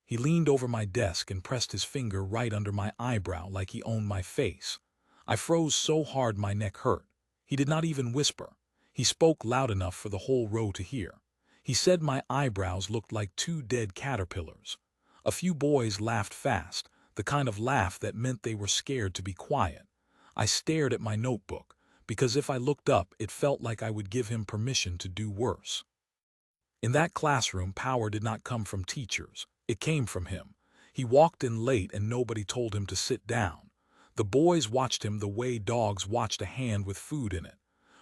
He leaned over my desk and pressed his finger right under my eyebrow like he owned my face. I froze so hard my neck hurt. He did not even whisper. He spoke loud enough for the whole row to hear. He said my eyebrows looked like two dead caterpillars. A few boys laughed fast, the kind of laugh that meant they were scared to be quiet. I stared at my notebook, because if I looked up, it felt like I would give him permission to do worse. In that classroom, power did not come from teachers. It came from him. He walked in late and nobody told him to sit down. The boys watched him the way dogs watched a hand with food in it.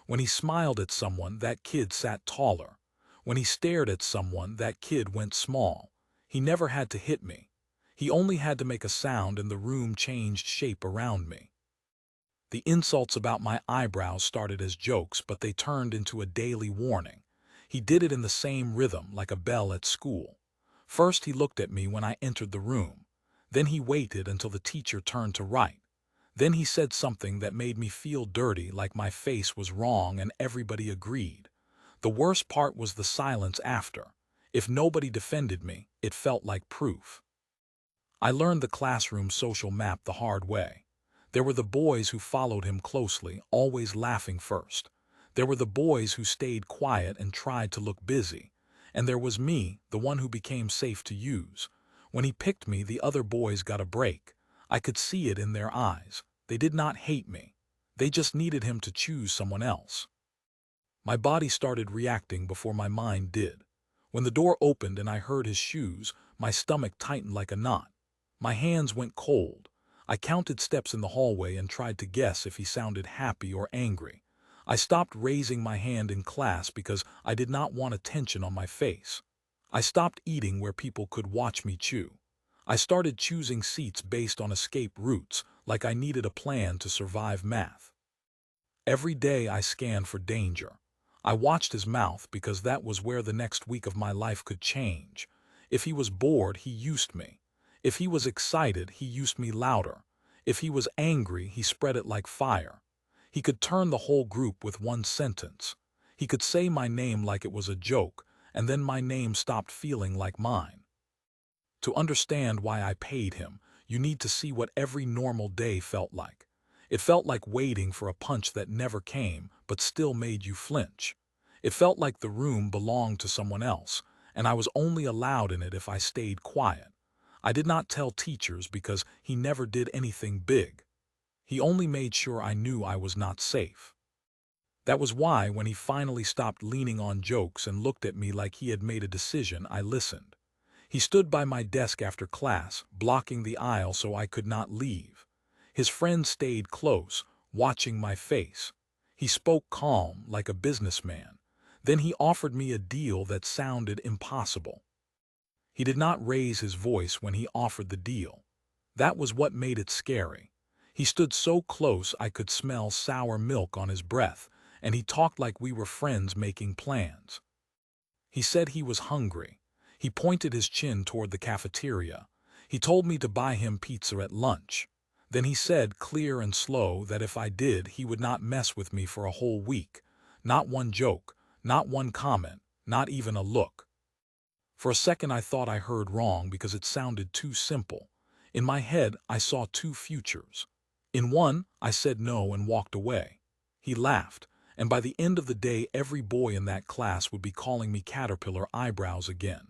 When he smiled at someone, that kid sat taller. When he stared at someone, that kid went small. He never had to hit me. He only had to make a sound and the room changed shape around me. The insults about my eyebrows started as jokes, but they turned into a daily warning. He did it in the same rhythm, like a bell at school. First he looked at me when I entered the room. Then he waited until the teacher turned to write. Then he said something that made me feel dirty, like my face was wrong and everybody agreed. The worst part was the silence after. If nobody defended me, it felt like proof. I learned the classroom social map the hard way. There were the boys who followed him closely, always laughing first. There were the boys who stayed quiet and tried to look busy. And there was me, the one who became safe to use. When he picked me, the other boys got a break. I could see it in their eyes. They did not hate me. They just needed him to choose someone else. My body started reacting before my mind did. When the door opened and I heard his shoes, my stomach tightened like a knot. My hands went cold. I counted steps in the hallway and tried to guess if he sounded happy or angry. I stopped raising my hand in class because I did not want attention on my face. I stopped eating where people could watch me chew. I started choosing seats based on escape routes, like I needed a plan to survive math. Every day I scanned for danger. I watched his mouth because that was where the next week of my life could change. If he was bored, he used me. If he was excited, he used me louder. If he was angry, he spread it like fire. He could turn the whole group with one sentence. He could say my name like it was a joke, and then my name stopped feeling like mine. To understand why I paid him, you need to see what every normal day felt like. It felt like waiting for a punch that never came, but still made you flinch. It felt like the room belonged to someone else, and I was only allowed in it if I stayed quiet. I did not tell teachers because he never did anything big. He only made sure I knew I was not safe. That was why, when he finally stopped leaning on jokes and looked at me like he had made a decision, I listened. He stood by my desk after class, blocking the aisle so I could not leave. His friends stayed close, watching my face. He spoke calm, like a businessman. Then he offered me a deal that sounded impossible. He did not raise his voice when he offered the deal. That was what made it scary. He stood so close I could smell sour milk on his breath, and he talked like we were friends making plans. He said he was hungry. He pointed his chin toward the cafeteria. He told me to buy him pizza at lunch. Then he said, clear and slow, that if I did, he would not mess with me for a whole week. Not one joke, not one comment, not even a look. For a second I thought I heard wrong because it sounded too simple. In my head, I saw two futures. In one, I said no and walked away. He laughed, and by the end of the day, every boy in that class would be calling me Caterpillar Eyebrows again.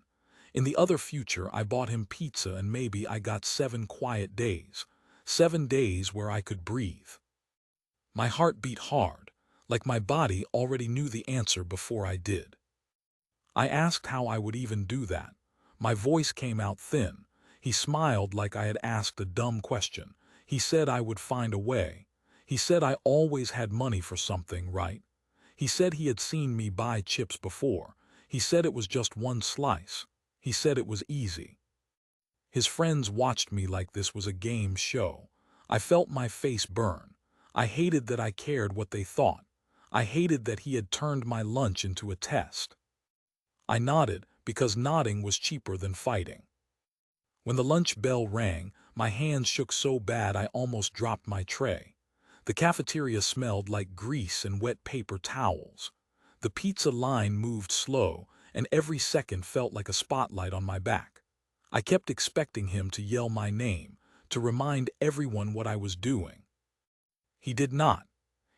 In the other future, I bought him pizza and maybe I got 7 quiet days. 7 days where I could breathe. My heart beat hard, like my body already knew the answer before I did. I asked how I would even do that. My voice came out thin. He smiled like I had asked a dumb question. He said I would find a way. He said I always had money for something, right? He said he had seen me buy chips before. He said it was just one slice. He said it was easy. His friends watched me like this was a game show. I felt my face burn. I hated that I cared what they thought. I hated that he had turned my lunch into a test. I nodded because nodding was cheaper than fighting. When the lunch bell rang, my hands shook so bad I almost dropped my tray. The cafeteria smelled like grease and wet paper towels. The pizza line moved slow, and every second felt like a spotlight on my back. I kept expecting him to yell my name, to remind everyone what I was doing. He did not.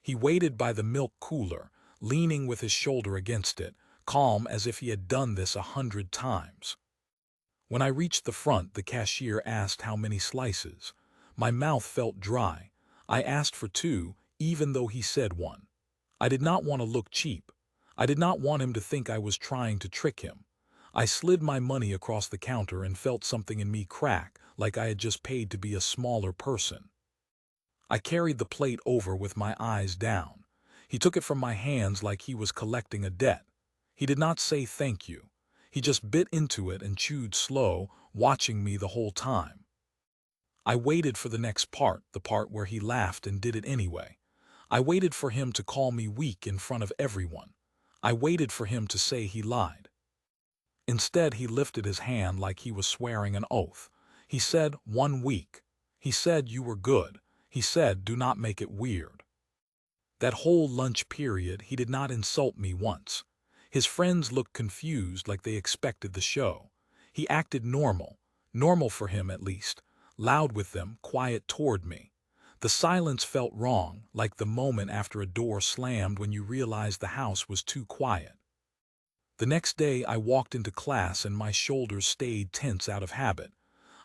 He waited by the milk cooler, leaning with his shoulder against it, calm as if he had done this 100 times. When I reached the front, the cashier asked how many slices. My mouth felt dry. I asked for 2, even though he said 1. I did not want to look cheap. I did not want him to think I was trying to trick him. I slid my money across the counter and felt something in me crack, like I had just paid to be a smaller person. I carried the plate over with my eyes down. He took it from my hands like he was collecting a debt. He did not say thank you. He just bit into it and chewed slow, watching me the whole time. I waited for the next part, the part where he laughed and did it anyway. I waited for him to call me weak in front of everyone. I waited for him to say he lied. Instead, he lifted his hand like he was swearing an oath. He said, 1 week. He said, you were good. He said, do not make it weird. That whole lunch period, he did not insult me once. His friends looked confused like they expected the show. He acted normal for him at least, loud with them, quiet toward me. The silence felt wrong, like the moment after a door slammed when you realize the house was too quiet. The next day I walked into class and my shoulders stayed tense out of habit.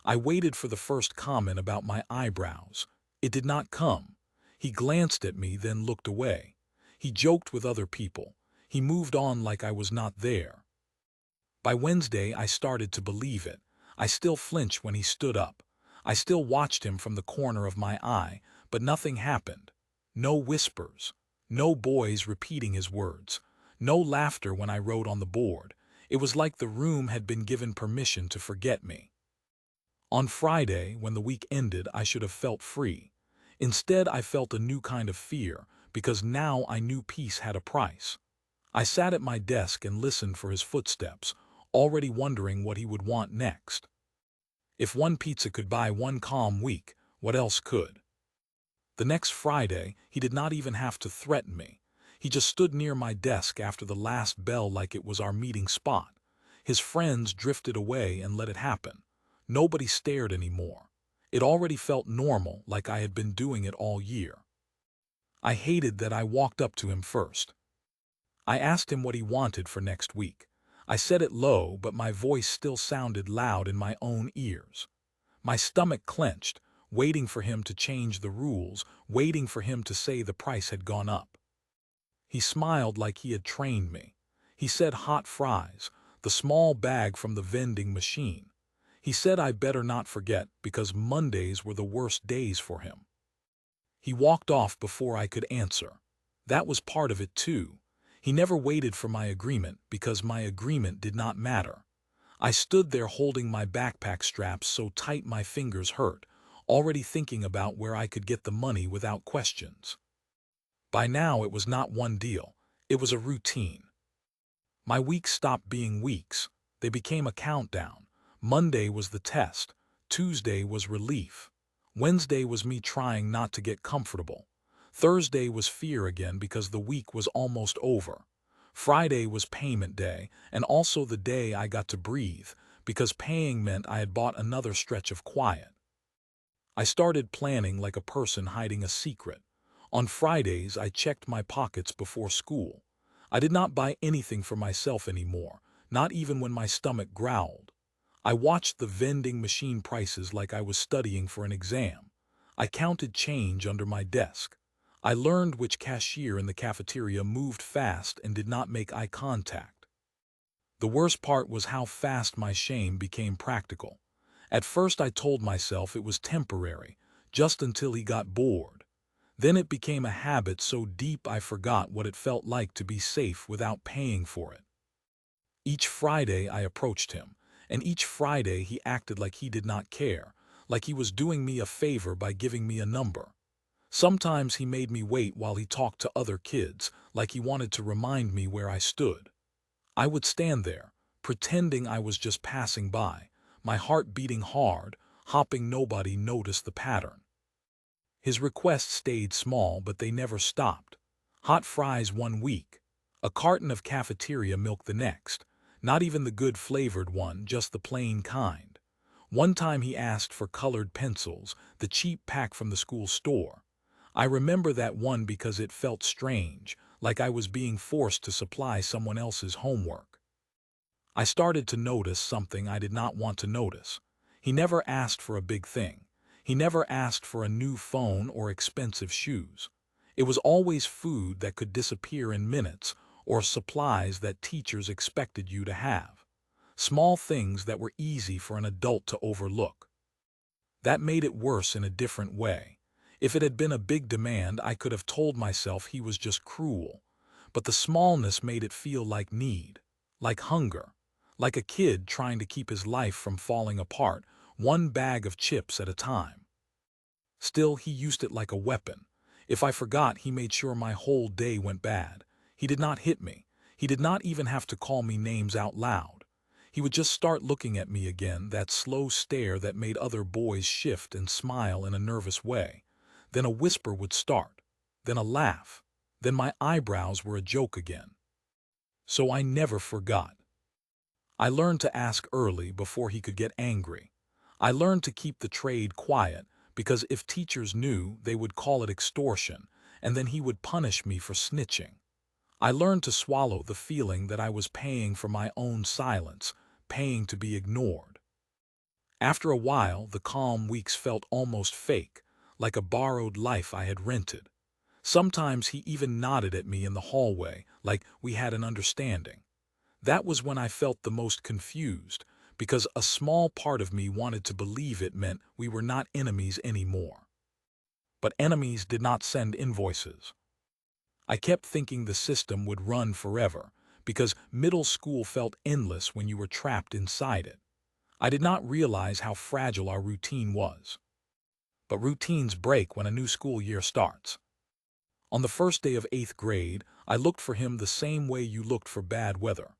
I waited for the first comment about my eyebrows. It did not come. He glanced at me, then looked away. He joked with other people. He moved on like I was not there. By Wednesday, I started to believe it. I still flinched when he stood up. I still watched him from the corner of my eye, but nothing happened. No whispers. No boys repeating his words. No laughter when I wrote on the board. It was like the room had been given permission to forget me. On Friday, when the week ended, I should have felt free. Instead, I felt a new kind of fear, because now I knew peace had a price. I sat at my desk and listened for his footsteps, already wondering what he would want next. If one pizza could buy one calm week, what else could? The next Friday, he did not even have to threaten me. He just stood near my desk after the last bell like it was our meeting spot. His friends drifted away and let it happen. Nobody stared anymore. It already felt normal, like I had been doing it all year. I hated that I walked up to him first. I asked him what he wanted for next week. I said it low, but my voice still sounded loud in my own ears. My stomach clenched, waiting for him to change the rules, waiting for him to say the price had gone up. He smiled like he had trained me. He said hot fries, the small bag from the vending machine. He said I better not forget because Mondays were the worst days for him. He walked off before I could answer. That was part of it too. He never waited for my agreement because my agreement did not matter. I stood there holding my backpack straps so tight my fingers hurt, already thinking about where I could get the money without questions. By now it was not one deal, it was a routine. My weeks stopped being weeks. They became a countdown. Monday was the test. Tuesday was relief. Wednesday was me trying not to get comfortable. Thursday was fear again because the week was almost over. Friday was payment day, and also the day I got to breathe, because paying meant I had bought another stretch of quiet. I started planning like a person hiding a secret. On Fridays, I checked my pockets before school. I did not buy anything for myself anymore, not even when my stomach growled. I watched the vending machine prices like I was studying for an exam. I counted change under my desk. I learned which cashier in the cafeteria moved fast and did not make eye contact. The worst part was how fast my shame became practical. At first I told myself it was temporary, just until he got bored. Then it became a habit so deep I forgot what it felt like to be safe without paying for it. Each Friday I approached him, and each Friday he acted like he did not care, like he was doing me a favor by giving me a number. Sometimes he made me wait while he talked to other kids, like he wanted to remind me where I stood. I would stand there, pretending I was just passing by, my heart beating hard, hoping nobody noticed the pattern. His requests stayed small, but they never stopped. Hot fries one week, a carton of cafeteria milk the next, not even the good flavored one, just the plain kind. One time he asked for colored pencils, the cheap pack from the school store. I remember that one because it felt strange, like I was being forced to supply someone else's homework. I started to notice something I did not want to notice. He never asked for a big thing. He never asked for a new phone or expensive shoes. It was always food that could disappear in minutes or supplies that teachers expected you to have. Small things that were easy for an adult to overlook. That made it worse in a different way. If it had been a big demand, I could have told myself he was just cruel. But the smallness made it feel like need, like hunger, like a kid trying to keep his life from falling apart, one bag of chips at a time. Still, he used it like a weapon. If I forgot, he made sure my whole day went bad. He did not hit me. He did not even have to call me names out loud. He would just start looking at me again, that slow stare that made other boys shift and smile in a nervous way. Then a whisper would start. Then a laugh. Then my eyebrows were a joke again. So I never forgot. I learned to ask early before he could get angry. I learned to keep the trade quiet because if teachers knew, they would call it extortion, and then he would punish me for snitching. I learned to swallow the feeling that I was paying for my own silence, paying to be ignored. After a while, the calm weeks felt almost fake, like a borrowed life I had rented. Sometimes he even nodded at me in the hallway, like we had an understanding. That was when I felt the most confused, because a small part of me wanted to believe it meant we were not enemies anymore. But enemies did not send invoices. I kept thinking the system would run forever, because middle school felt endless when you were trapped inside it. I did not realize how fragile our routine was. But routines break when a new school year starts. On the first day of 8th grade, I looked for him the same way you looked for bad weather.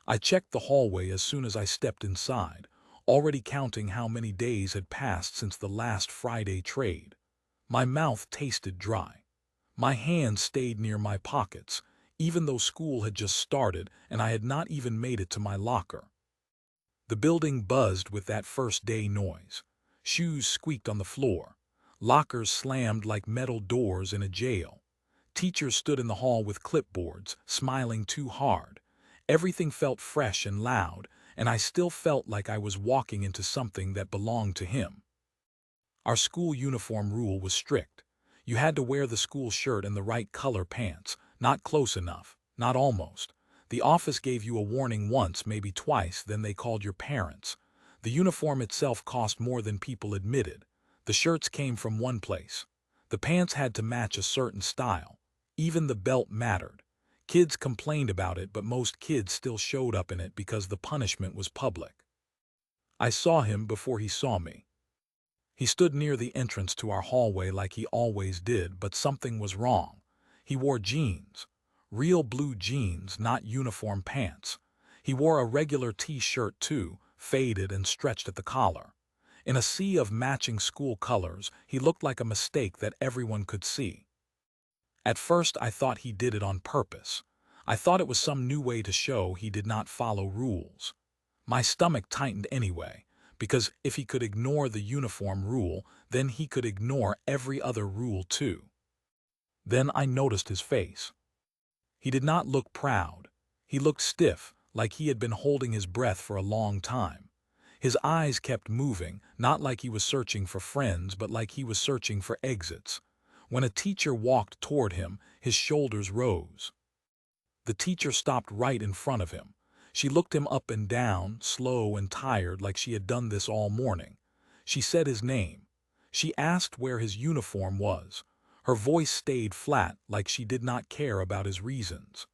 I checked the hallway as soon as I stepped inside, already counting how many days had passed since the last Friday trade. My mouth tasted dry. My hands stayed near my pockets, even though school had just started and I had not even made it to my locker. The building buzzed with that first day noise. Shoes squeaked on the floor. Lockers slammed like metal doors in a jail. Teachers stood in the hall with clipboards, smiling too hard. Everything felt fresh and loud, and I still felt like I was walking into something that belonged to him. Our school uniform rule was strict. You had to wear the school shirt and the right color pants, not close enough, not almost. The office gave you a warning once, maybe twice, then they called your parents. The uniform itself cost more than people admitted. The shirts came from one place. The pants had to match a certain style. Even the belt mattered. Kids complained about it, but most kids still showed up in it because the punishment was public. I saw him before he saw me. He stood near the entrance to our hallway like he always did, but something was wrong. He wore jeans. Real blue jeans, not uniform pants. He wore a regular t-shirt too, faded and stretched at the collar. In a sea of matching school colors, he looked like a mistake that everyone could see. At first I thought he did it on purpose. I thought it was some new way to show he did not follow rules. My stomach tightened anyway, because if he could ignore the uniform rule, then he could ignore every other rule too. Then I noticed his face. He did not look proud. He looked stiff, like he had been holding his breath for a long time. His eyes kept moving, not like he was searching for friends, but like he was searching for exits. When a teacher walked toward him, his shoulders rose. The teacher stopped right in front of him. She looked him up and down, slow and tired, like she had done this all morning. She said his name. She asked where his uniform was. Her voice stayed flat, like she did not care about his reasons.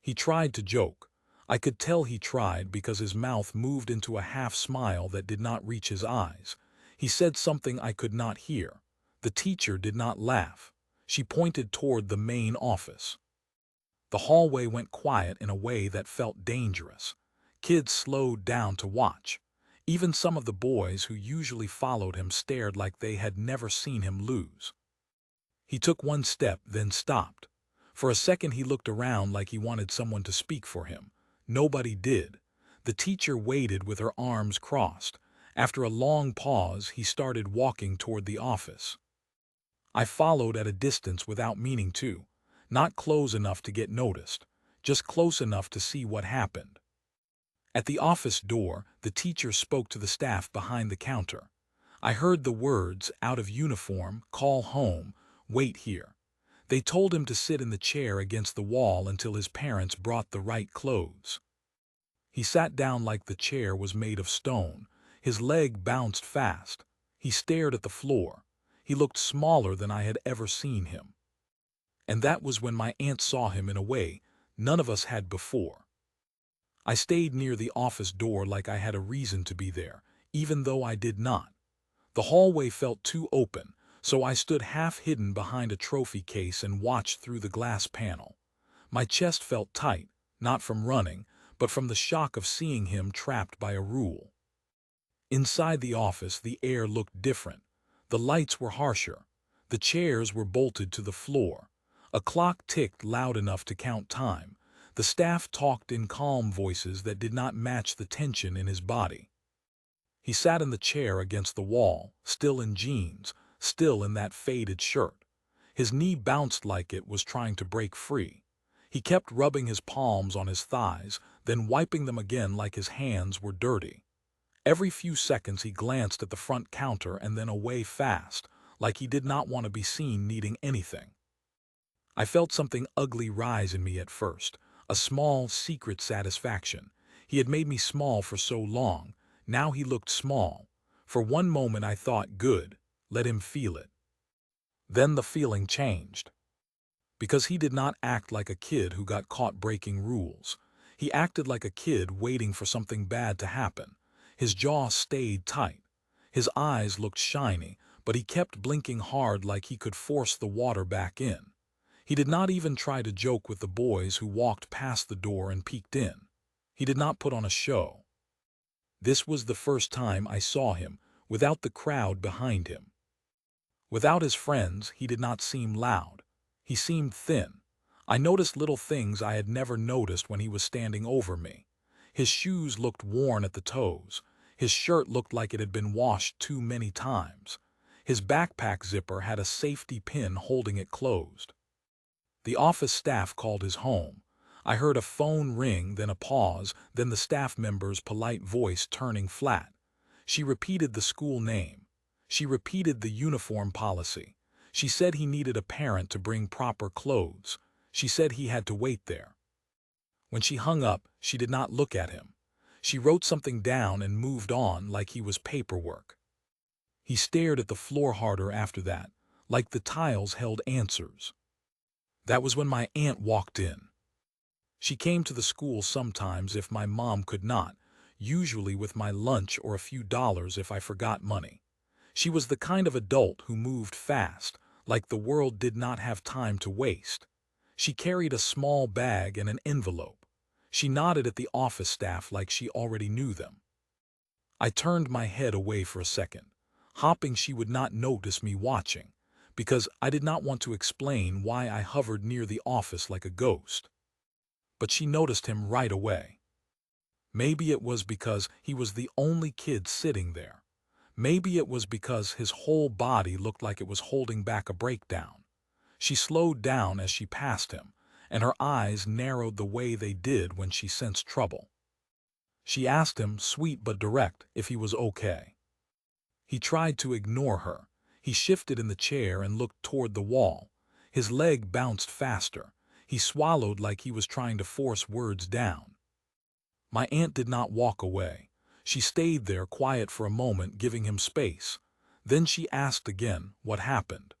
He tried to joke. I could tell he tried because his mouth moved into a half smile that did not reach his eyes. He said something I could not hear. The teacher did not laugh. She pointed toward the main office. The hallway went quiet in a way that felt dangerous. Kids slowed down to watch. Even some of the boys who usually followed him stared like they had never seen him lose. He took one step, then stopped. For a second he looked around like he wanted someone to speak for him. Nobody did. The teacher waited with her arms crossed. After a long pause, he started walking toward the office. I followed at a distance without meaning to, not close enough to get noticed, just close enough to see what happened. At the office door, the teacher spoke to the staff behind the counter. I heard the words, "Out of uniform, call home, wait here." They told him to sit in the chair against the wall until his parents brought the right clothes. He sat down like the chair was made of stone. His leg bounced fast. He stared at the floor. He looked smaller than I had ever seen him. And that was when my aunt saw him in a way none of us had before. I stayed near the office door like I had a reason to be there, even though I did not. The hallway felt too open, so I stood half hidden behind a trophy case and watched through the glass panel. My chest felt tight, not from running, but from the shock of seeing him trapped by a rule. Inside the office, the air looked different. The lights were harsher. The chairs were bolted to the floor. A clock ticked loud enough to count time. The staff talked in calm voices that did not match the tension in his body. He sat in the chair against the wall, still in jeans, still in that faded shirt. His knee bounced like it was trying to break free. He kept rubbing his palms on his thighs, then wiping them again like his hands were dirty. Every few seconds he glanced at the front counter and then away fast, like he did not want to be seen needing anything. I felt something ugly rise in me at first, a small, secret satisfaction. He had made me small for so long. Now he looked small. For one moment I thought, good, let him feel it. Then the feeling changed. Because he did not act like a kid who got caught breaking rules. He acted like a kid waiting for something bad to happen. His jaw stayed tight. His eyes looked shiny, but he kept blinking hard like he could force the water back in. He did not even try to joke with the boys who walked past the door and peeked in. He did not put on a show. This was the first time I saw him, without the crowd behind him. Without his friends, he did not seem loud. He seemed thin. I noticed little things I had never noticed when he was standing over me. His shoes looked worn at the toes. His shirt looked like it had been washed too many times. His backpack zipper had a safety pin holding it closed. The office staff called his home. I heard a phone ring, then a pause, then the staff member's polite voice turning flat. She repeated the school name. She repeated the uniform policy. She said he needed a parent to bring proper clothes. She said he had to wait there. When she hung up, she did not look at him. She wrote something down and moved on like he was paperwork. He stared at the floor harder after that, like the tiles held answers. That was when my aunt walked in. She came to the school sometimes if my mom could not, usually with my lunch or a few dollars if I forgot money. She was the kind of adult who moved fast, like the world did not have time to waste. She carried a small bag and an envelope. She nodded at the office staff like she already knew them. I turned my head away for a second, hoping she would not notice me watching, because I did not want to explain why I hovered near the office like a ghost. But she noticed him right away. Maybe it was because he was the only kid sitting there. Maybe it was because his whole body looked like it was holding back a breakdown. She slowed down as she passed him, and her eyes narrowed the way they did when she sensed trouble. She asked him, sweet but direct, if he was okay. He tried to ignore her. He shifted in the chair and looked toward the wall. His leg bounced faster. He swallowed like he was trying to force words down. My aunt did not walk away. She stayed there quiet for a moment, giving him space. Then she asked again, what happened?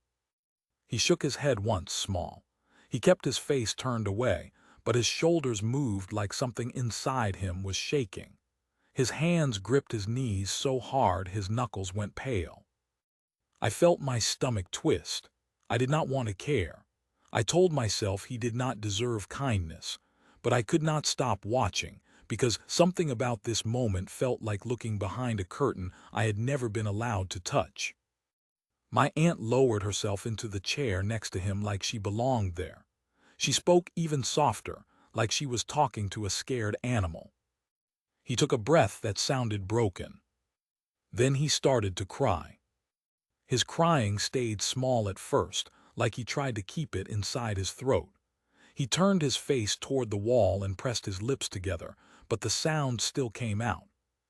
He shook his head once, small. He kept his face turned away, but his shoulders moved like something inside him was shaking. His hands gripped his knees so hard his knuckles went pale. I felt my stomach twist. I did not want to care. I told myself he did not deserve kindness, but I could not stop watching, because something about this moment felt like looking behind a curtain I had never been allowed to touch. My aunt lowered herself into the chair next to him like she belonged there. She spoke even softer, like she was talking to a scared animal. He took a breath that sounded broken. Then he started to cry. His crying stayed small at first, like he tried to keep it inside his throat. He turned his face toward the wall and pressed his lips together, but the sound still came out.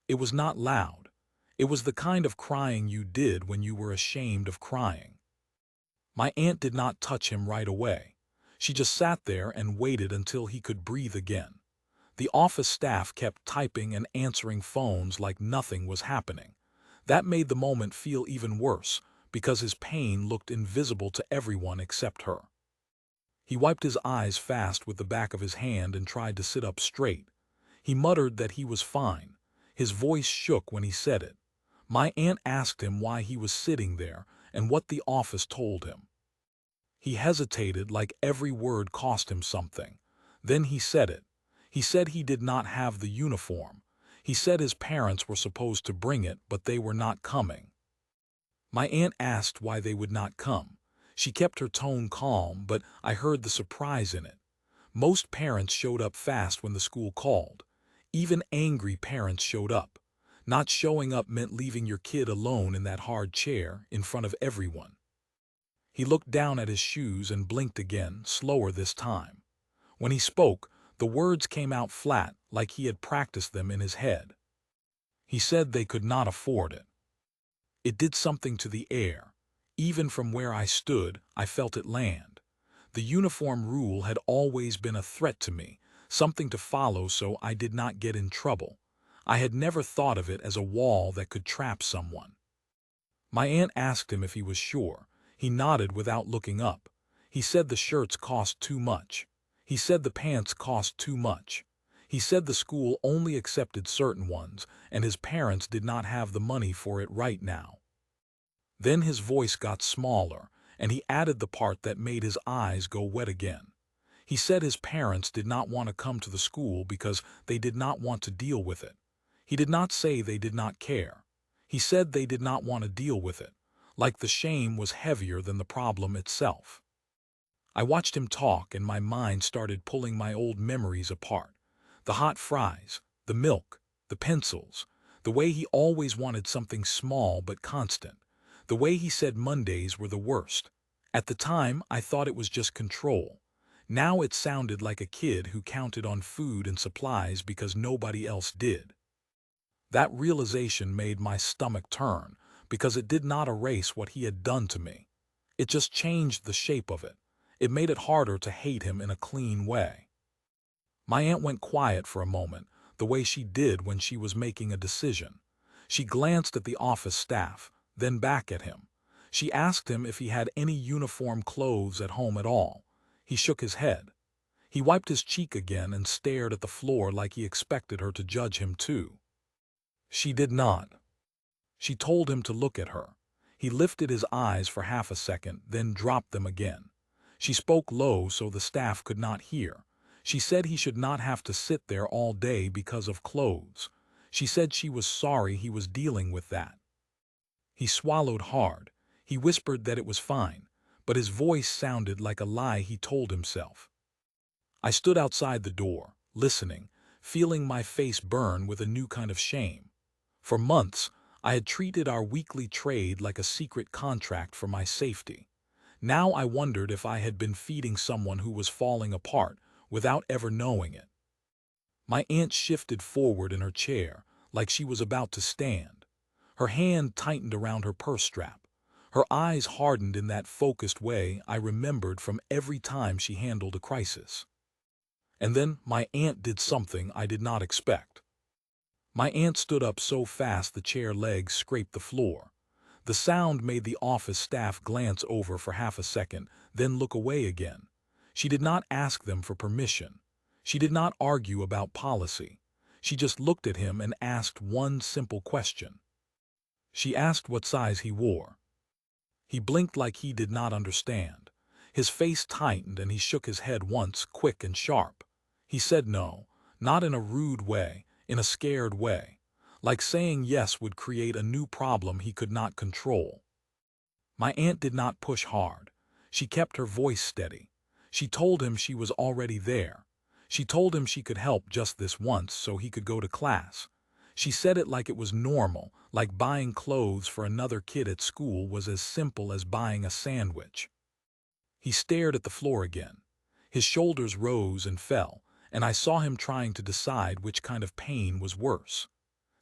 It was not loud. It was the kind of crying you did when you were ashamed of crying. My aunt did not touch him right away. She just sat there and waited until he could breathe again. The office staff kept typing and answering phones like nothing was happening. That made the moment feel even worse, because his pain looked invisible to everyone except her. He wiped his eyes fast with the back of his hand and tried to sit up straight. He muttered that he was fine. His voice shook when he said it. My aunt asked him why he was sitting there and what the office told him. He hesitated like every word cost him something. Then he said it. He said he did not have the uniform. He said his parents were supposed to bring it, but they were not coming. My aunt asked why they would not come. She kept her tone calm, but I heard the surprise in it. Most parents showed up fast when the school called. Even angry parents showed up. Not showing up meant leaving your kid alone in that hard chair in front of everyone. He looked down at his shoes and blinked again, slower this time. When he spoke, the words came out flat, like he had practiced them in his head. He said they could not afford it. It did something to the air. Even from where I stood, I felt it land. The uniform rule had always been a threat to me, something to follow so I did not get in trouble. I had never thought of it as a wall that could trap someone. My aunt asked him if he was sure. He nodded without looking up. He said the shirts cost too much. He said the pants cost too much. He said the school only accepted certain ones, and his parents did not have the money for it right now. Then his voice got smaller, and he added the part that made his eyes go wet again. He said his parents did not want to come to the school because they did not want to deal with it. He did not say they did not care. He said they did not want to deal with it, like the shame was heavier than the problem itself. I watched him talk and my mind started pulling my old memories apart. The hot fries, the milk, the pencils, the way he always wanted something small but constant, the way he said Mondays were the worst. At the time, I thought it was just control. Now it sounded like a kid who counted on food and supplies because nobody else did. That realization made my stomach turn because it did not erase what he had done to me. It just changed the shape of it. It made it harder to hate him in a clean way. My aunt went quiet for a moment, the way she did when she was making a decision. She glanced at the office staff, then back at him. She asked him if he had any uniform clothes at home at all. He shook his head. He wiped his cheek again and stared at the floor like he expected her to judge him too. She did not. She told him to look at her. He lifted his eyes for half a second, then dropped them again. She spoke low so the staff could not hear. She said he should not have to sit there all day because of clothes. She said she was sorry he was dealing with that. He swallowed hard. He whispered that it was fine, but his voice sounded like a lie he told himself. I stood outside the door, listening, feeling my face burn with a new kind of shame. For months, I had treated our weekly trade like a secret contract for my safety. Now I wondered if I had been feeding someone who was falling apart without ever knowing it. My aunt shifted forward in her chair, like she was about to stand. Her hand tightened around her purse strap. Her eyes hardened in that focused way I remembered from every time she handled a crisis. And then my aunt did something I did not expect. My aunt stood up so fast the chair legs scraped the floor. The sound made the office staff glance over for half a second, then look away again. She did not ask them for permission. She did not argue about policy. She just looked at him and asked one simple question. She asked what size he wore. He blinked like he did not understand. His face tightened and he shook his head once, quick and sharp. He said no, not in a rude way, in a scared way. Like saying yes would create a new problem he could not control. My aunt did not push hard. She kept her voice steady. She told him she was already there. She told him she could help just this once so he could go to class. She said it like it was normal, like buying clothes for another kid at school was as simple as buying a sandwich. He stared at the floor again. His shoulders rose and fell, and I saw him trying to decide which kind of pain was worse.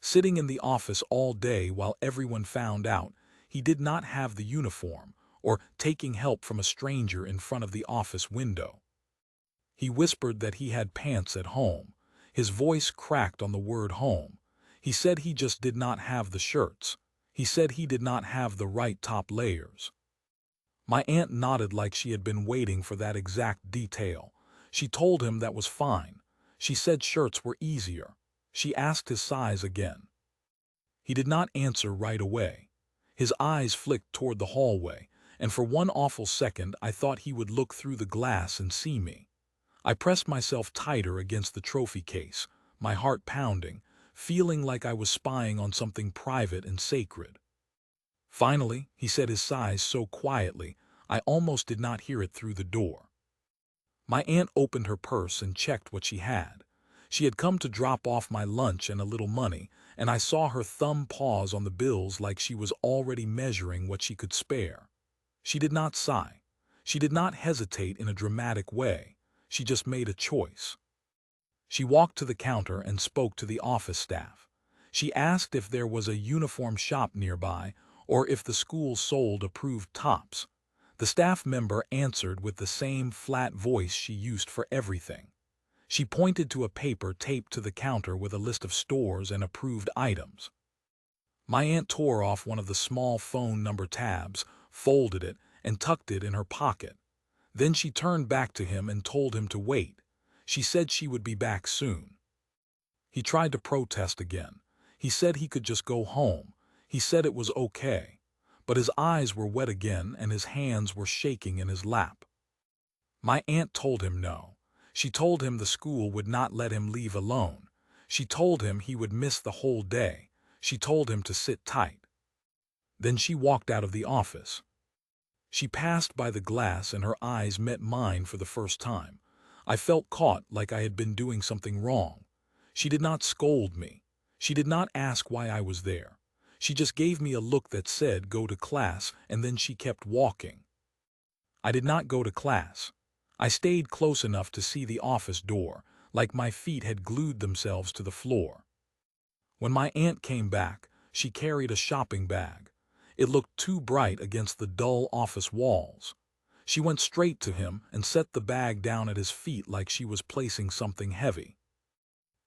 Sitting in the office all day while everyone found out he did not have the uniform, or taking help from a stranger in front of the office window. He whispered that he had pants at home. His voice cracked on the word home. He said he just did not have the shirts. He said he did not have the right top layers. My aunt nodded like she had been waiting for that exact detail. She told him that was fine. She said shirts were easier. She asked his size again. He did not answer right away. His eyes flicked toward the hallway, and for one awful second I thought he would look through the glass and see me. I pressed myself tighter against the trophy case, my heart pounding, feeling like I was spying on something private and sacred. Finally, he said his size so quietly, I almost did not hear it through the door. My aunt opened her purse and checked what she had. She had come to drop off my lunch and a little money, and I saw her thumb pause on the bills like she was already measuring what she could spare. She did not sigh. She did not hesitate in a dramatic way. She just made a choice. She walked to the counter and spoke to the office staff. She asked if there was a uniform shop nearby or if the school sold approved tops. The staff member answered with the same flat voice she used for everything. She pointed to a paper taped to the counter with a list of stores and approved items. My aunt tore off one of the small phone number tabs, folded it, and tucked it in her pocket. Then she turned back to him and told him to wait. She said she would be back soon. He tried to protest again. He said he could just go home. He said it was okay. But his eyes were wet again and his hands were shaking in his lap. My aunt told him no. She told him the school would not let him leave alone. She told him he would miss the whole day. She told him to sit tight. Then she walked out of the office. She passed by the glass and her eyes met mine for the first time. I felt caught like I had been doing something wrong. She did not scold me. She did not ask why I was there. She just gave me a look that said, "Go to class," and then she kept walking. I did not go to class. I stayed close enough to see the office door, like my feet had glued themselves to the floor. When my aunt came back, she carried a shopping bag. It looked too bright against the dull office walls. She went straight to him and set the bag down at his feet like she was placing something heavy.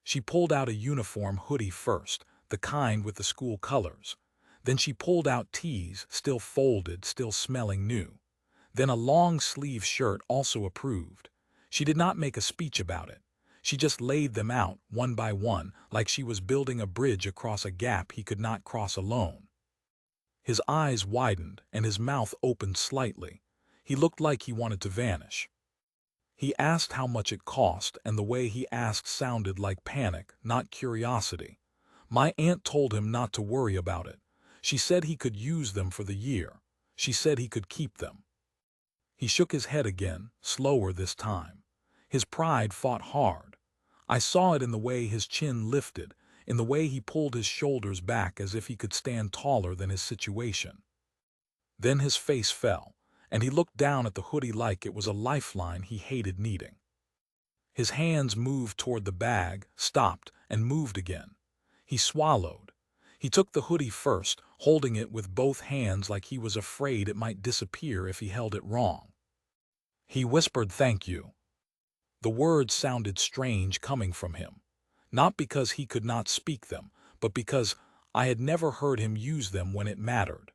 She pulled out a uniform hoodie first, the kind with the school colors. Then she pulled out tees, still folded, still smelling new. Then a long-sleeve shirt, also approved. She did not make a speech about it. She just laid them out, one by one, like she was building a bridge across a gap he could not cross alone. His eyes widened and his mouth opened slightly. He looked like he wanted to vanish. He asked how much it cost, and the way he asked sounded like panic, not curiosity. My aunt told him not to worry about it. She said he could use them for the year. She said he could keep them. He shook his head again, slower this time. His pride fought hard. I saw it in the way his chin lifted, in the way he pulled his shoulders back as if he could stand taller than his situation. Then his face fell, and he looked down at the hoodie like it was a lifeline he hated needing. His hands moved toward the bag, stopped, and moved again. He swallowed. He took the hoodie first, holding it with both hands like he was afraid it might disappear if he held it wrong. He whispered, "Thank you." The words sounded strange coming from him, not because he could not speak them, but because I had never heard him use them when it mattered.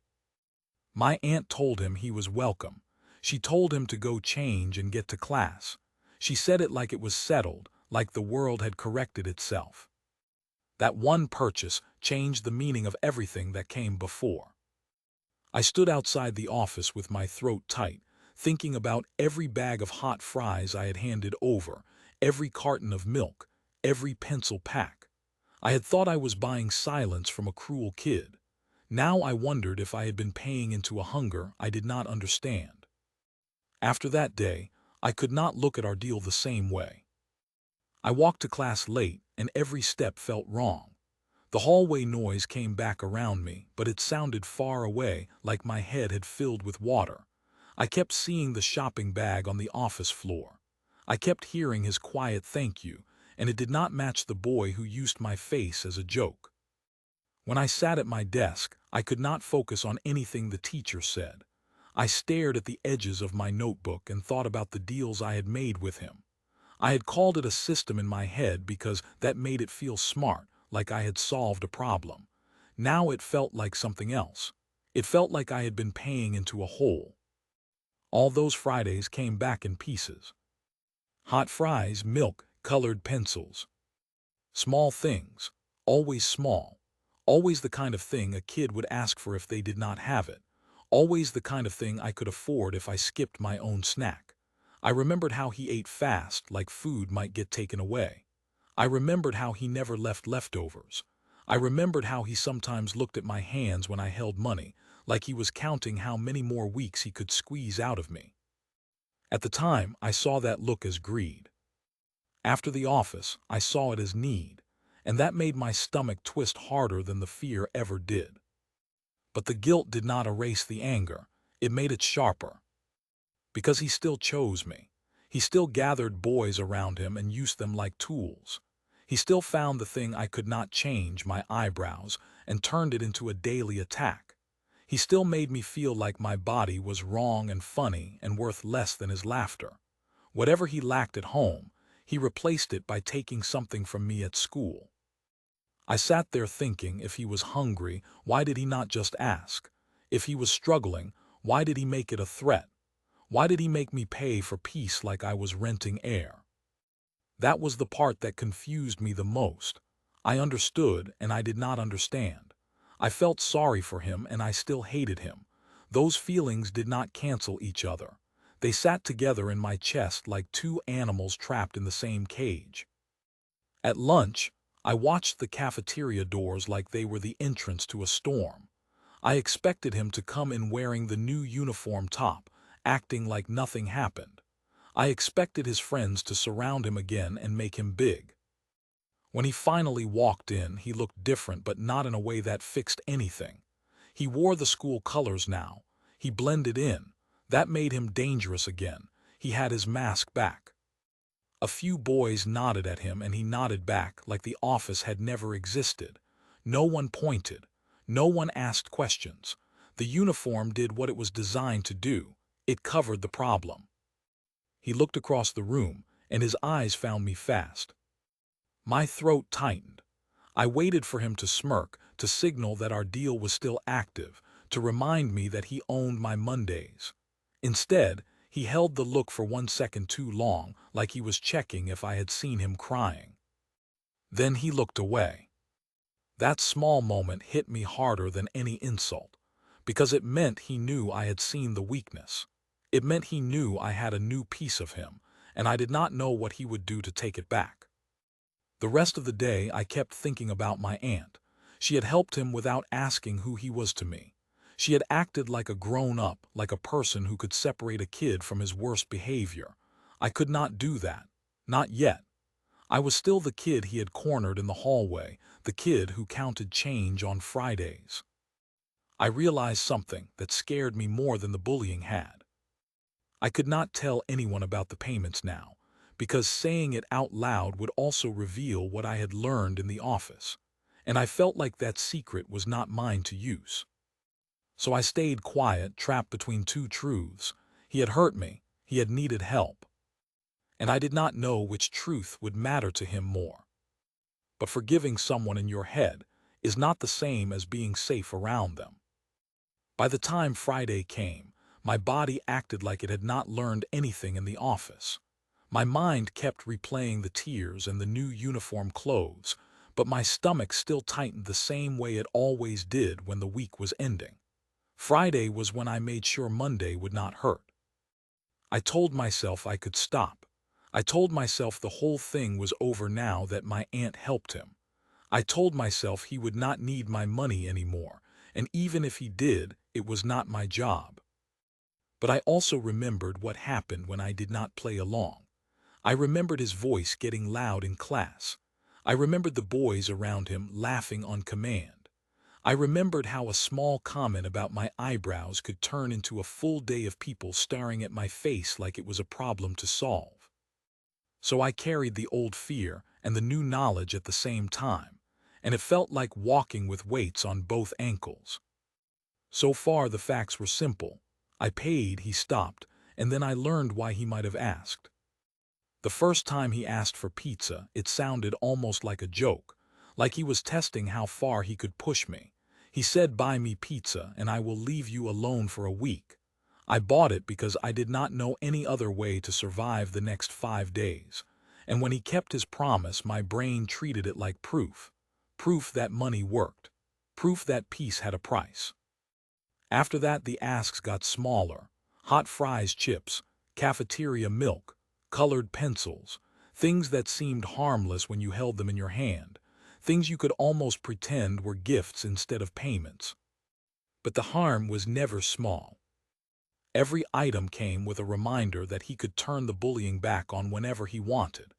My aunt told him he was welcome. She told him to go change and get to class. She said it like it was settled, like the world had corrected itself. That one purchase changed the meaning of everything that came before. I stood outside the office with my throat tight, thinking about every bag of hot fries I had handed over, every carton of milk, every pencil pack. I had thought I was buying silence from a cruel kid. Now I wondered if I had been paying into a hunger I did not understand. After that day, I could not look at our deal the same way. I walked to class late, and every step felt wrong. The hallway noise came back around me, but it sounded far away, like my head had filled with water. I kept seeing the shopping bag on the office floor. I kept hearing his quiet thank you, and it did not match the boy who used my face as a joke. When I sat at my desk, I could not focus on anything the teacher said. I stared at the edges of my notebook and thought about the deals I had made with him. I had called it a system in my head because that made it feel smart, like I had solved a problem. Now it felt like something else. It felt like I had been paying into a hole. All those Fridays came back in pieces. Hot fries, milk, colored pencils. Small things, always small. Always the kind of thing a kid would ask for if they did not have it. Always the kind of thing I could afford if I skipped my own snack. I remembered how he ate fast, like food might get taken away. I remembered how he never left leftovers. I remembered how he sometimes looked at my hands when I held money, like he was counting how many more weeks he could squeeze out of me. At the time, I saw that look as greed. After the office, I saw it as need, and that made my stomach twist harder than the fear ever did. But the guilt did not erase the anger, it made it sharper. Because he still chose me. He still gathered boys around him and used them like tools. He still found the thing I could not change, my eyebrows, and turned it into a daily attack. He still made me feel like my body was wrong and funny and worth less than his laughter. Whatever he lacked at home, he replaced it by taking something from me at school. I sat there thinking, if he was hungry, why did he not just ask? If he was struggling, why did he make it a threat? Why did he make me pay for peace like I was renting air? That was the part that confused me the most. I understood and I did not understand. I felt sorry for him and I still hated him. Those feelings did not cancel each other. They sat together in my chest like two animals trapped in the same cage. At lunch, I watched the cafeteria doors like they were the entrance to a storm. I expected him to come in wearing the new uniform top, acting like nothing happened. I expected his friends to surround him again and make him big. When he finally walked in, he looked different, but not in a way that fixed anything. He wore the school colors now. He blended in. That made him dangerous again. He had his mask back. A few boys nodded at him and he nodded back like the office had never existed. No one pointed. No one asked questions. The uniform did what it was designed to do. It covered the problem. He looked across the room, and his eyes found me fast. My throat tightened. I waited for him to smirk, to signal that our deal was still active, to remind me that he owned my Mondays. Instead, he held the look for 1 second too long, like he was checking if I had seen him crying. Then he looked away. That small moment hit me harder than any insult, because it meant he knew I had seen the weakness. It meant he knew I had a new piece of him, and I did not know what he would do to take it back. The rest of the day I kept thinking about my aunt. She had helped him without asking who he was to me. She had acted like a grown-up, like a person who could separate a kid from his worst behavior. I could not do that. Not yet. I was still the kid he had cornered in the hallway, the kid who counted change on Fridays. I realized something that scared me more than the bullying had. I could not tell anyone about the payments now, because saying it out loud would also reveal what I had learned in the office, and I felt like that secret was not mine to use. So I stayed quiet, trapped between two truths. He had hurt me, he had needed help, and I did not know which truth would matter to him more. But forgiving someone in your head is not the same as being safe around them. By the time Friday came, my body acted like it had not learned anything in the office. My mind kept replaying the tears and the new uniform clothes, but my stomach still tightened the same way it always did when the week was ending. Friday was when I made sure Monday would not hurt. I told myself I could stop. I told myself the whole thing was over now that my aunt helped him. I told myself he would not need my money anymore, and even if he did, it was not my job. But I also remembered what happened when I did not play along. I remembered his voice getting loud in class. I remembered the boys around him laughing on command. I remembered how a small comment about my eyebrows could turn into a full day of people staring at my face like it was a problem to solve. So I carried the old fear and the new knowledge at the same time, and it felt like walking with weights on both ankles. So far the facts were simple. I paid, he stopped, and then I learned why he might have asked. The first time he asked for pizza, it sounded almost like a joke, like he was testing how far he could push me. He said, "Buy me pizza and I will leave you alone for a week." I bought it because I did not know any other way to survive the next 5 days. And when he kept his promise, my brain treated it like proof. Proof that money worked. Proof that peace had a price. After that, the asks got smaller. Hot fries, chips, cafeteria milk, colored pencils, things that seemed harmless when you held them in your hand, things you could almost pretend were gifts instead of payments. But the harm was never small. Every item came with a reminder that he could turn the bullying back on whenever he wanted.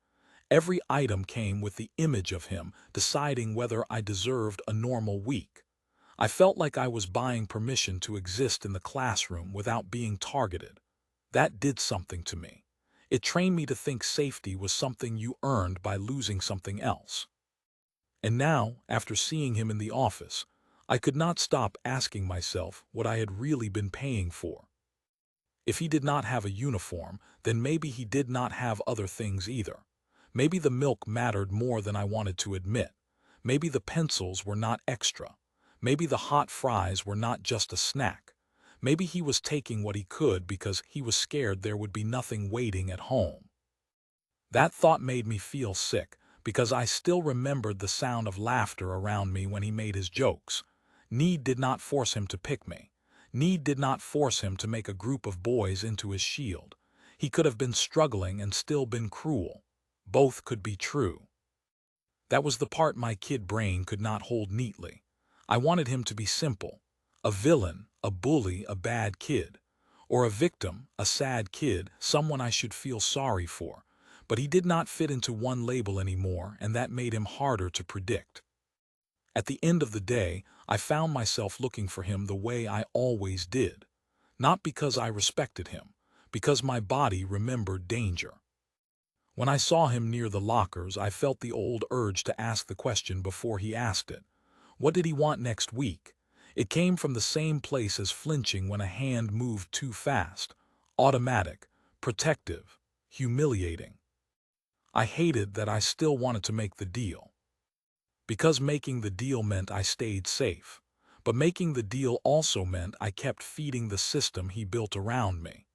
Every item came with the image of him deciding whether I deserved a normal week. I felt like I was buying permission to exist in the classroom without being targeted. That did something to me. It trained me to think safety was something you earned by losing something else. And now, after seeing him in the office, I could not stop asking myself what I had really been paying for. If he did not have a uniform, then maybe he did not have other things either. Maybe the milk mattered more than I wanted to admit. Maybe the pencils were not extra. Maybe the hot fries were not just a snack. Maybe he was taking what he could because he was scared there would be nothing waiting at home. That thought made me feel sick because I still remembered the sound of laughter around me when he made his jokes. Need did not force him to pick me. Need did not force him to make a group of boys into his shield. He could have been struggling and still been cruel. Both could be true. That was the part my kid brain could not hold neatly. I wanted him to be simple. A villain, a bully, a bad kid. Or a victim, a sad kid, someone I should feel sorry for. But he did not fit into one label anymore, and that made him harder to predict. At the end of the day, I found myself looking for him the way I always did. Not because I respected him, because my body remembered danger. When I saw him near the lockers, I felt the old urge to ask the question before he asked it. What did he want next week? It came from the same place as flinching when a hand moved too fast. Automatic, protective, humiliating. I hated that I still wanted to make the deal. Because making the deal meant I stayed safe. But making the deal also meant I kept feeding the system he built around me.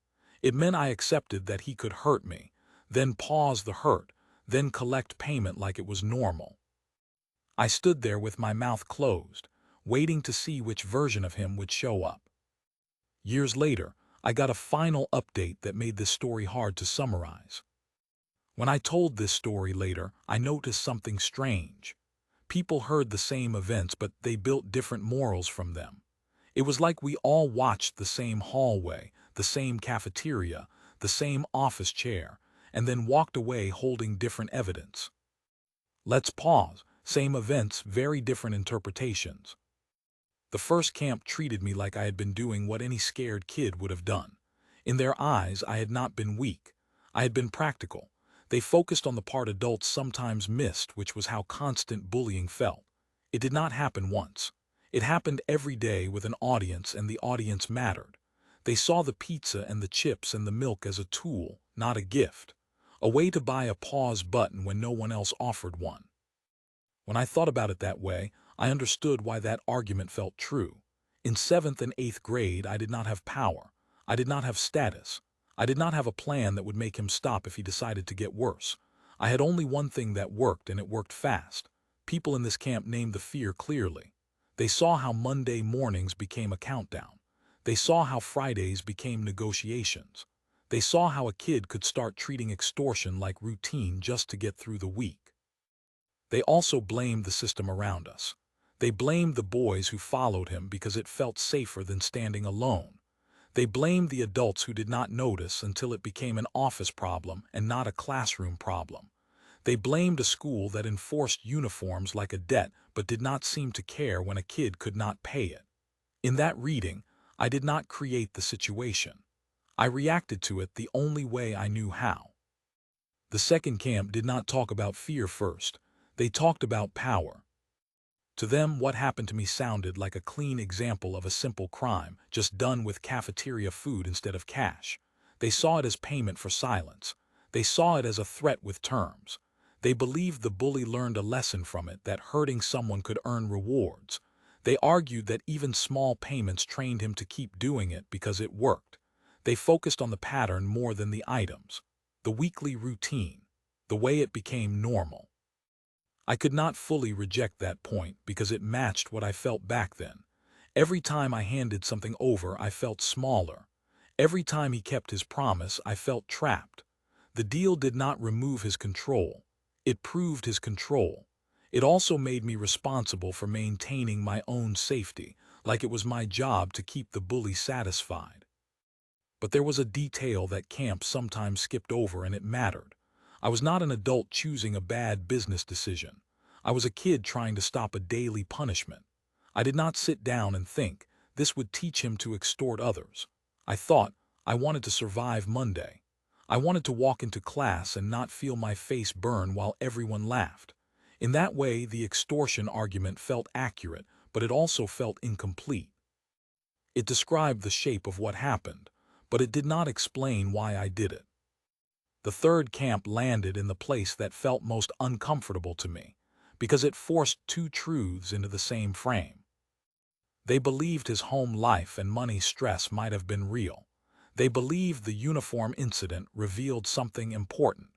It meant I accepted that he could hurt me, then pause the hurt, then collect payment like it was normal. I stood there with my mouth closed, waiting to see which version of him would show up. Years later, I got a final update that made this story hard to summarize. When I told this story later, I noticed something strange. People heard the same events, but they built different morals from them. It was like we all watched the same hallway, the same cafeteria, the same office chair, and then walked away holding different evidence. Let's pause. Same events, very different interpretations. The first camp treated me like I had been doing what any scared kid would have done. In their eyes, I had not been weak. I had been practical. They focused on the part adults sometimes missed, which was how constant bullying felt. It did not happen once. It happened every day with an audience, and the audience mattered. They saw the pizza and the chips and the milk as a tool, not a gift. A way to buy a pause button when no one else offered one. When I thought about it that way, I understood why that argument felt true. In 7th and 8th grade, I did not have power. I did not have status. I did not have a plan that would make him stop if he decided to get worse. I had only one thing that worked, and it worked fast. People in this camp named the fear clearly. They saw how Monday mornings became a countdown. They saw how Fridays became negotiations. They saw how a kid could start treating extortion like routine just to get through the week. They also blamed the system around us. They blamed the boys who followed him because it felt safer than standing alone. They blamed the adults who did not notice until it became an office problem and not a classroom problem. They blamed a school that enforced uniforms like a debt but did not seem to care when a kid could not pay it. In that reading, I did not create the situation. I reacted to it the only way I knew how. The second camp did not talk about fear first. They talked about power. To them, what happened to me sounded like a clean example of a simple crime, just done with cafeteria food instead of cash. They saw it as payment for silence. They saw it as a threat with terms. They believed the bully learned a lesson from it, that hurting someone could earn rewards. They argued that even small payments trained him to keep doing it because it worked. They focused on the pattern more than the items, the weekly routine, the way it became normal. I could not fully reject that point because it matched what I felt back then. Every time I handed something over, I felt smaller. Every time he kept his promise, I felt trapped. The deal did not remove his control. It proved his control. It also made me responsible for maintaining my own safety, like it was my job to keep the bully satisfied. But there was a detail that camp sometimes skipped over, and it mattered. I was not an adult choosing a bad business decision. I was a kid trying to stop a daily punishment. I did not sit down and think, this would teach him to extort others. I thought, I wanted to survive Monday. I wanted to walk into class and not feel my face burn while everyone laughed. In that way, the extortion argument felt accurate, but it also felt incomplete. It described the shape of what happened, but it did not explain why I did it. The third camp landed in the place that felt most uncomfortable to me, because it forced two truths into the same frame. They believed his home life and money stress might have been real. They believed the uniform incident revealed something important.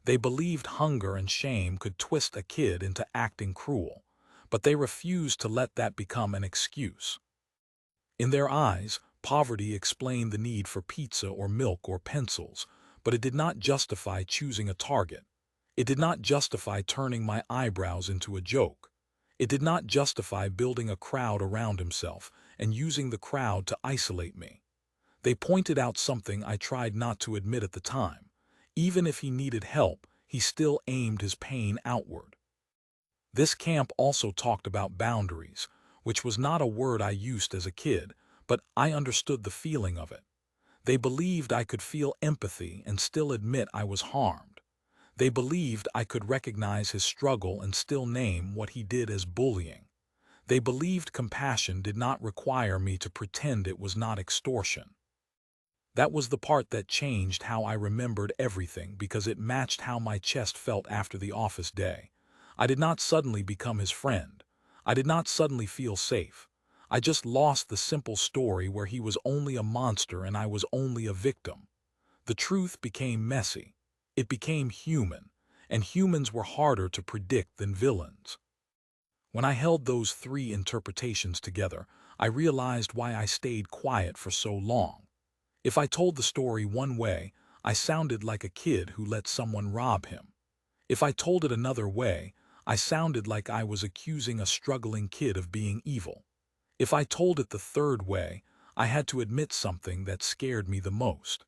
They believed hunger and shame could twist a kid into acting cruel, but they refused to let that become an excuse. In their eyes, poverty explained the need for pizza or milk or pencils, but it did not justify choosing a target. It did not justify turning my eyebrows into a joke. It did not justify building a crowd around himself and using the crowd to isolate me. They pointed out something I tried not to admit at the time. Even if he needed help, he still aimed his pain outward. This camp also talked about boundaries, which was not a word I used as a kid, but I understood the feeling of it. They believed I could feel empathy and still admit I was harmed. They believed I could recognize his struggle and still name what he did as bullying. They believed compassion did not require me to pretend it was not extortion. That was the part that changed how I remembered everything, because it matched how my chest felt after the office day. I did not suddenly become his friend. I did not suddenly feel safe. I just lost the simple story where he was only a monster and I was only a victim. The truth became messy. It became human, and humans were harder to predict than villains. When I held those three interpretations together, I realized why I stayed quiet for so long. If I told the story one way, I sounded like a kid who let someone rob him. If I told it another way, I sounded like I was accusing a struggling kid of being evil. If I told it the third way, I had to admit something that scared me the most.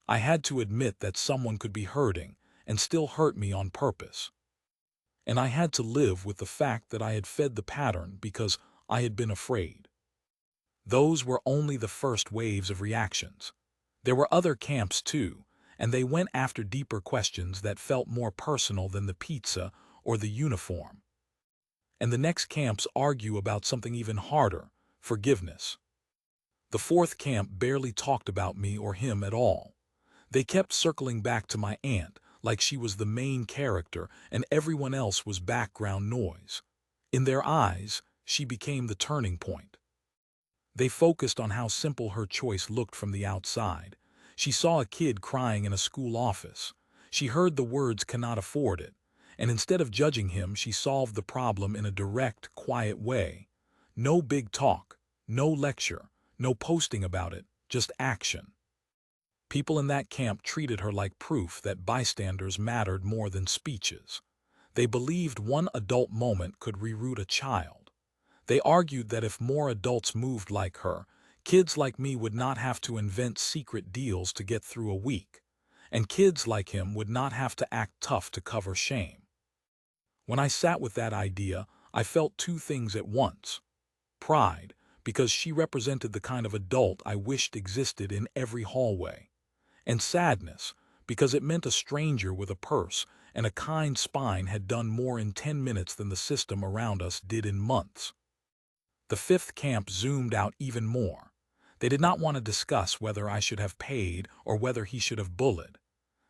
I had to admit that someone could be hurting and still hurt me on purpose. And I had to live with the fact that I had fed the pattern because I had been afraid. Those were only the first waves of reactions. There were other camps too, and they went after deeper questions that felt more personal than the pizza or the uniform. And the next camps argue about something even harder, forgiveness. The fourth camp barely talked about me or him at all. They kept circling back to my aunt, like she was the main character and everyone else was background noise. In their eyes, she became the turning point. They focused on how simple her choice looked from the outside. She saw a kid crying in a school office. She heard the words "cannot afford it," and instead of judging him, she solved the problem in a direct, quiet way. No big talk, no lecture, no posting about it, just action. People in that camp treated her like proof that bystanders mattered more than speeches. They believed one adult moment could reroute a child. They argued that if more adults moved like her, kids like me would not have to invent secret deals to get through a week. and kids like him would not have to act tough to cover shame. When I sat with that idea, I felt two things at once. Pride, because she represented the kind of adult I wished existed in every hallway, and sadness, because it meant a stranger with a purse and a kind spine had done more in 10 minutes than the system around us did in months. The fifth camp zoomed out even more. They did not want to discuss whether I should have paid or whether he should have bullied.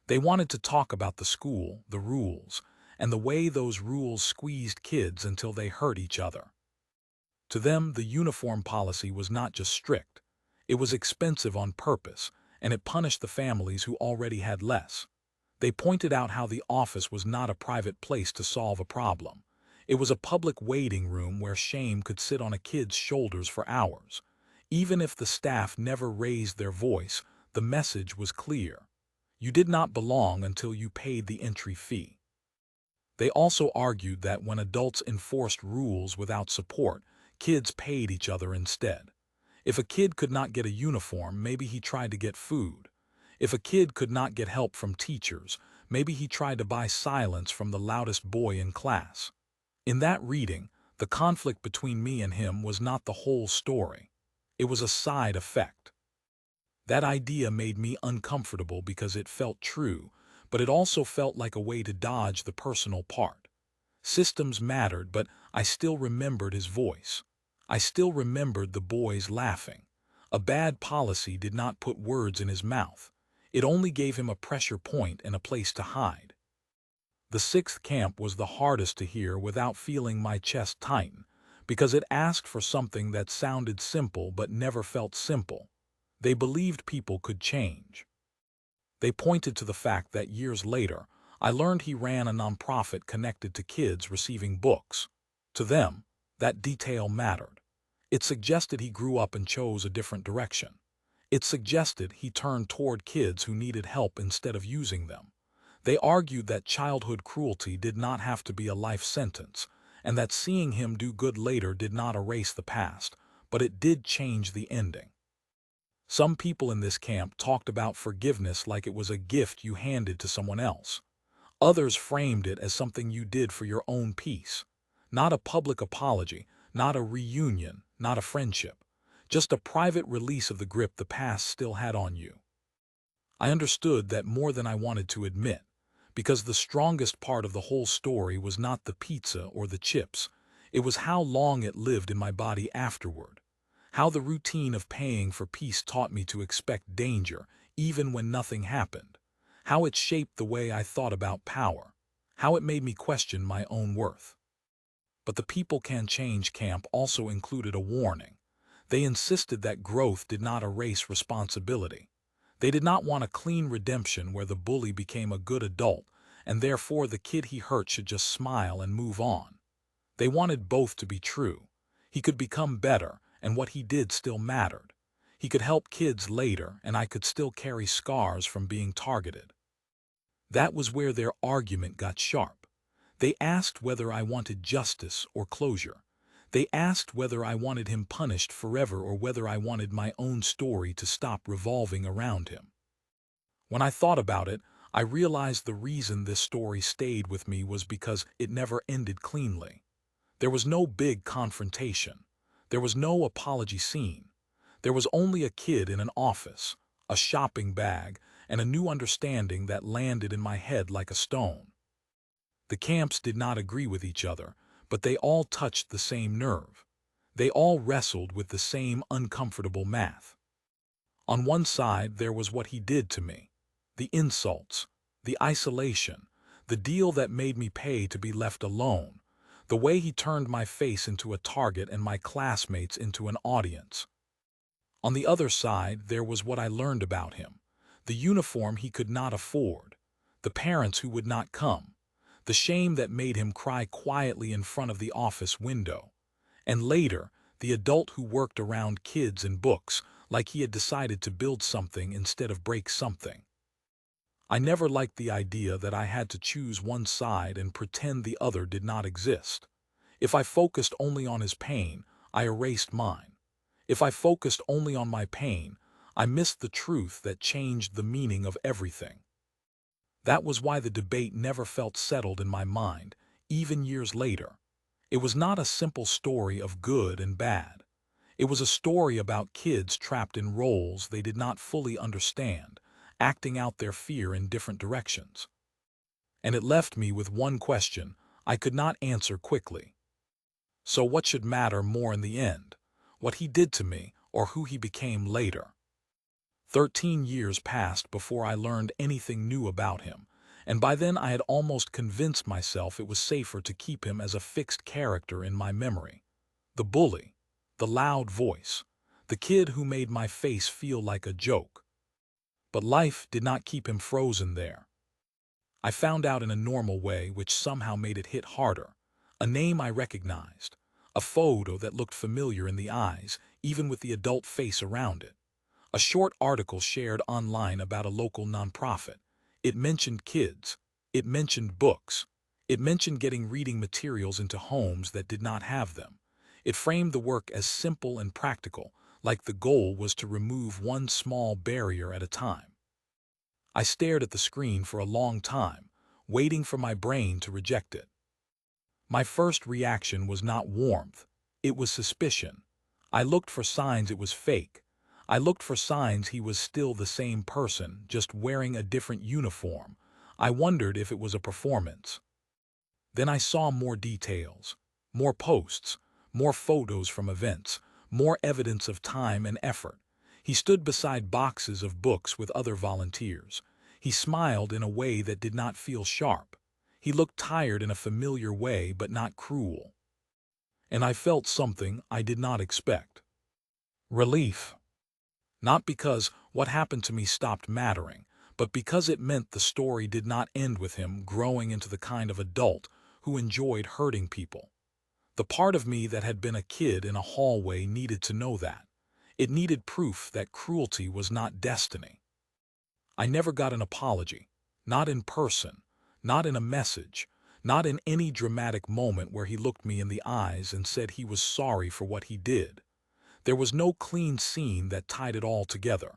They wanted to talk about the school, the rules, and the way those rules squeezed kids until they hurt each other. To them, the uniform policy was not just strict. It was expensive on purpose, and it punished the families who already had less. They pointed out how the office was not a private place to solve a problem. It was a public waiting room where shame could sit on a kid's shoulders for hours. Even if the staff never raised their voice, the message was clear. You did not belong until you paid the entry fee. They also argued that when adults enforced rules without support, kids paid each other instead. If a kid could not get a uniform, maybe he tried to get food. If a kid could not get help from teachers, maybe he tried to buy silence from the loudest boy in class. In that reading, the conflict between me and him was not the whole story. It was a side effect. That idea made me uncomfortable because it felt true, but it also felt like a way to dodge the personal part. Systems mattered, but I still remembered his voice. I still remembered the boys laughing. A bad policy did not put words in his mouth. It only gave him a pressure point and a place to hide. The sixth camp was the hardest to hear without feeling my chest tighten, because it asked for something that sounded simple but never felt simple. They believed people could change. They pointed to the fact that years later, I learned he ran a nonprofit connected to kids receiving books. To them, that detail mattered. It suggested he grew up and chose a different direction. It suggested he turned toward kids who needed help instead of using them. They argued that childhood cruelty did not have to be a life sentence, and that seeing him do good later did not erase the past, but it did change the ending. Some people in this camp talked about forgiveness like it was a gift you handed to someone else. Others framed it as something you did for your own peace. Not a public apology, not a reunion, not a friendship. Just a private release of the grip the past still had on you. I understood that more than I wanted to admit, because the strongest part of the whole story was not the pizza or the chips. It was how long it lived in my body afterward. How the routine of paying for peace taught me to expect danger, even when nothing happened. How it shaped the way I thought about power. How it made me question my own worth. But the People Can Change camp also included a warning. They insisted that growth did not erase responsibility. They did not want a clean redemption where the bully became a good adult, and therefore the kid he hurt should just smile and move on. They wanted both to be true. He could become better, and what he did still mattered. He could help kids later, and I could still carry scars from being targeted. That was where their argument got sharp. They asked whether I wanted justice or closure. They asked whether I wanted him punished forever or whether I wanted my own story to stop revolving around him. When I thought about it, I realized the reason this story stayed with me was because it never ended cleanly. There was no big confrontation. There was no apology scene. There was only a kid in an office, a shopping bag, and a new understanding that landed in my head like a stone. The camps did not agree with each other, but they all touched the same nerve. They all wrestled with the same uncomfortable math. On one side, there was what he did to me. The insults, the isolation, the deal that made me pay to be left alone, the way he turned my face into a target and my classmates into an audience. On the other side, there was what I learned about him. The uniform he could not afford, the parents who would not come, the shame that made him cry quietly in front of the office window, and later, the adult who worked around kids and books like he had decided to build something instead of break something. I never liked the idea that I had to choose one side and pretend the other did not exist. If I focused only on his pain, I erased mine. If I focused only on my pain, I missed the truth that changed the meaning of everything. That was why the debate never felt settled in my mind, even years later. It was not a simple story of good and bad. It was a story about kids trapped in roles they did not fully understand, acting out their fear in different directions. And it left me with one question I could not answer quickly. So what should matter more in the end? What he did to me, or who he became later? 13 years passed before I learned anything new about him, and by then I had almost convinced myself it was safer to keep him as a fixed character in my memory. The bully, the loud voice, the kid who made my face feel like a joke. But life did not keep him frozen there. I found out in a normal way, which somehow made it hit harder. A name I recognized, a photo that looked familiar in the eyes, even with the adult face around it. A short article shared online about a local nonprofit. It mentioned kids. It mentioned books. It mentioned getting reading materials into homes that did not have them. It framed the work as simple and practical, like the goal was to remove one small barrier at a time. I stared at the screen for a long time, waiting for my brain to reject it. My first reaction was not warmth. It was suspicion. I looked for signs it was fake. I looked for signs he was still the same person, just wearing a different uniform. I wondered if it was a performance. Then I saw more details, more posts, more photos from events, more evidence of time and effort. He stood beside boxes of books with other volunteers. He smiled in a way that did not feel sharp. He looked tired in a familiar way, but not cruel. And I felt something I did not expect. Relief. Not because what happened to me stopped mattering, but because it meant the story did not end with him growing into the kind of adult who enjoyed hurting people. The part of me that had been a kid in a hallway needed to know that. It needed proof that cruelty was not destiny. I never got an apology, not in person, not in a message, not in any dramatic moment where he looked me in the eyes and said he was sorry for what he did. There was no clean scene that tied it all together.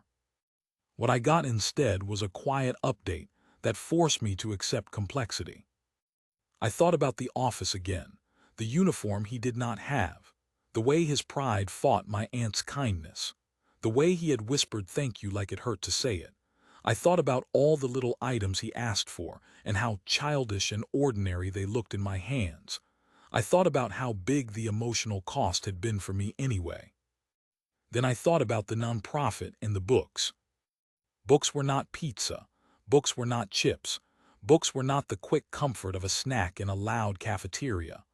What I got instead was a quiet update that forced me to accept complexity. I thought about the office again, the uniform he did not have, the way his pride fought my aunt's kindness, the way he had whispered thank you like it hurt to say it. I thought about all the little items he asked for and how childish and ordinary they looked in my hands. I thought about how big the emotional cost had been for me anyway. Then I thought about the nonprofit and the books. Books were not pizza. Books were not chips. Books were not the quick comfort of a snack in a loud cafeteria.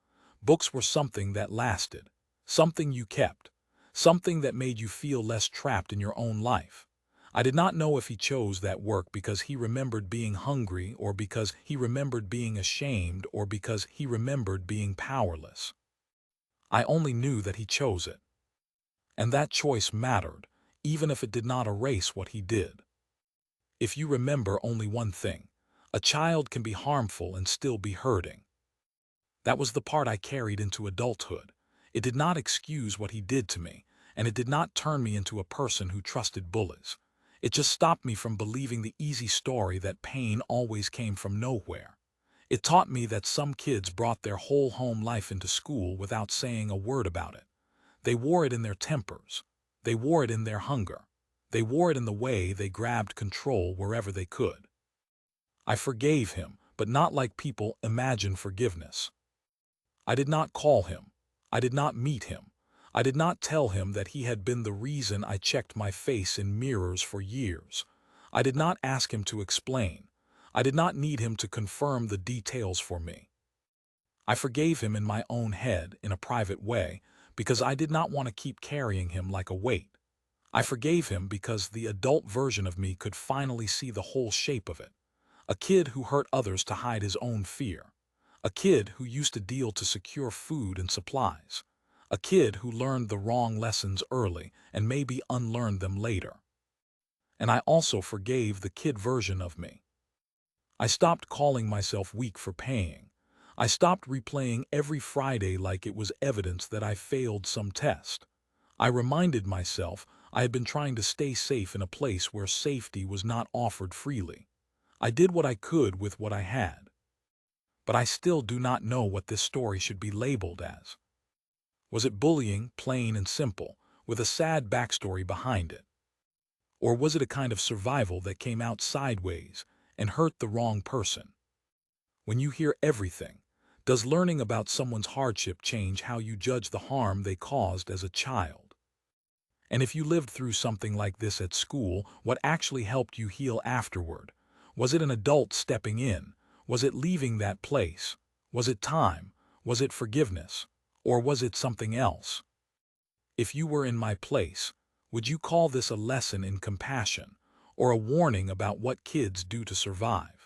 Books were something that lasted, something you kept, something that made you feel less trapped in your own life. I did not know if he chose that work because he remembered being hungry, or because he remembered being ashamed, or because he remembered being powerless. I only knew that he chose it. And that choice mattered, even if it did not erase what he did. If you remember only one thing, a child can be harmful and still be hurting. That was the part I carried into adulthood. It did not excuse what he did to me, and it did not turn me into a person who trusted bullies. It just stopped me from believing the easy story that pain always came from nowhere. It taught me that some kids brought their whole home life into school without saying a word about it. They wore it in their tempers. They wore it in their hunger. They wore it in the way they grabbed control wherever they could. I forgave him, but not like people imagine forgiveness. I did not call him. I did not meet him. I did not tell him that he had been the reason I checked my face in mirrors for years. I did not ask him to explain. I did not need him to confirm the details for me. I forgave him in my own head, in a private way, because I did not want to keep carrying him like a weight. I forgave him because the adult version of me could finally see the whole shape of it. A kid who hurt others to hide his own fear. A kid who used to deal to secure food and supplies. A kid who learned the wrong lessons early and maybe unlearned them later. And I also forgave the kid version of me. I stopped calling myself weak for paying. I stopped replaying every Friday like it was evidence that I failed some test. I reminded myself I had been trying to stay safe in a place where safety was not offered freely. I did what I could with what I had. But I still do not know what this story should be labeled as. Was it bullying, plain and simple, with a sad backstory behind it? Or was it a kind of survival that came out sideways and hurt the wrong person? When you hear everything, does learning about someone's hardship change how you judge the harm they caused as a child? And if you lived through something like this at school, what actually helped you heal afterward? Was it an adult stepping in? Was it leaving that place? Was it time? Was it forgiveness? Or was it something else? If you were in my place, would you call this a lesson in compassion or a warning about what kids do to survive?